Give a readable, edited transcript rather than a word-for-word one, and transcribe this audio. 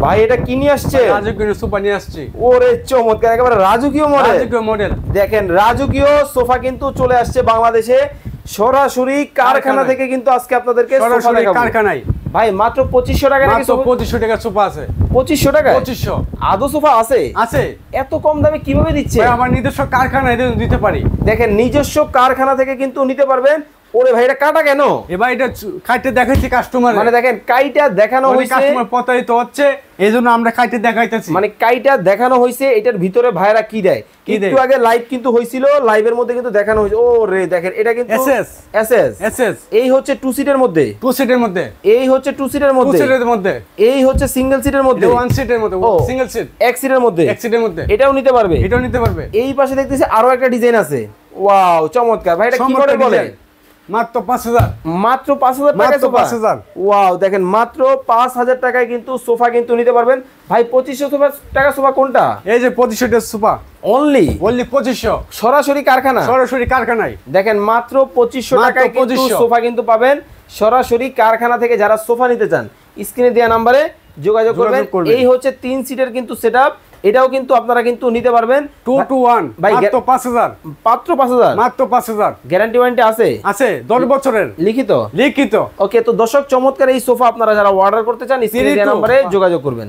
ভাই এটা কি নিয়ে আসছে? রাজকীয় সোফা নিয়ে আসছি। ওরে চমৎকার, একেবারে রাজকীয় মডেল। রাজকীয় মডেল দেখেন রাজকীয় সোফা কিন্তু চলে আসছে বাংলাদেশে সরাসরি কারখানা থেকে, কিন্তু আজকে আপনাদেরকে সোফা দেখাবো কারখানায়। ভাই মাত্র 2500 টাকা নাকি? 2500 টাকা সোফা আছে। 2500 টাকা? 2500 আদৌ সোফা আছে? আছে। এত কম দামে কিভাবে দিচ্ছে? ভাই আমার নিজস্ব কারখানায় দিতে পারি। দেখেন নিজস্ব কারখানা থেকে কিন্তু নিতে পারবেন। ওরে ভাই এটা কাটা কেন? এবার এটা কাটতে দেখাচ্ছি কাস্টমার, মানে দেখেন কাইটা দেখানো হইছে, কাস্টমার প্রতারিত হচ্ছে, এইজন্য আমরা কাটতে দেখাইতেছি। মানে কাইটা দেখানো হইছে, এটার ভিতরে ভাইরা কি দেয় একটু আগে লাইভ কিন্তু হইছিল, লাইভের মধ্যে কিন্তু দেখানো হইছে। ও রে দেখেন এটা কিন্তু এসএস। এই হচ্ছে 2 সিটের মধ্যে, 2 সিটের মধ্যে। এই হচ্ছে 2 সিটের মধ্যে, 2 সিটের মধ্যে। এই হচ্ছে সিঙ্গেল সিটের মধ্যে, 1 সিটের মধ্যে, সিঙ্গেল সিট, এক সিটের মধ্যে, এক সিটের মধ্যে। এটাও নিতে পারবে, এটাও নিতে পারবে। এই পাশে দেখতেছি আরো একটা ডিজাইন আছে। ওয়াও চমৎকার ভাই, এটা কি মডেল বলে? মাত্র 5000, মাত্র 5000 টাকা সোফা। 5000। ওয়াও দেখেন মাত্র 5000 টাকায় কিন্তু সোফা কিন্তু নিতে পারবেন। ভাই 2500 টাকা সোফা কোনটা? এই যে 2500 টাকা সোফা, অনলি 2500, সরাসরি কারখানা, সরাসরি কারখানায়। দেখেন মাত্র 2500 টাকায় কিন্তু সোফা কিন্তু পাবেন সরাসরি কারখানা থেকে। যারা সোফা নিতে চান স্ক্রিনে দেওয়া নম্বরে যোগাযোগ করবেন। এই হচ্ছে 3 সিটের কিন্তু সেটআপ, এটাও কিন্তু আপনারা কিন্তু নিতে পারবেন 2 to 1 মাত্র 5000, মাত্র 5000, মাত্র 5000। গ্যারান্টি ওয়ারেন্টি আছে? আছে 10 বছরের লিখিত। লিখিত। ওকে, তো দর্শক চমৎকার এই সোফা আপনারা যারা অর্ডার করতে চান স্ক্রিনে দেওয়া নম্বরে যোগাযোগ করবেন।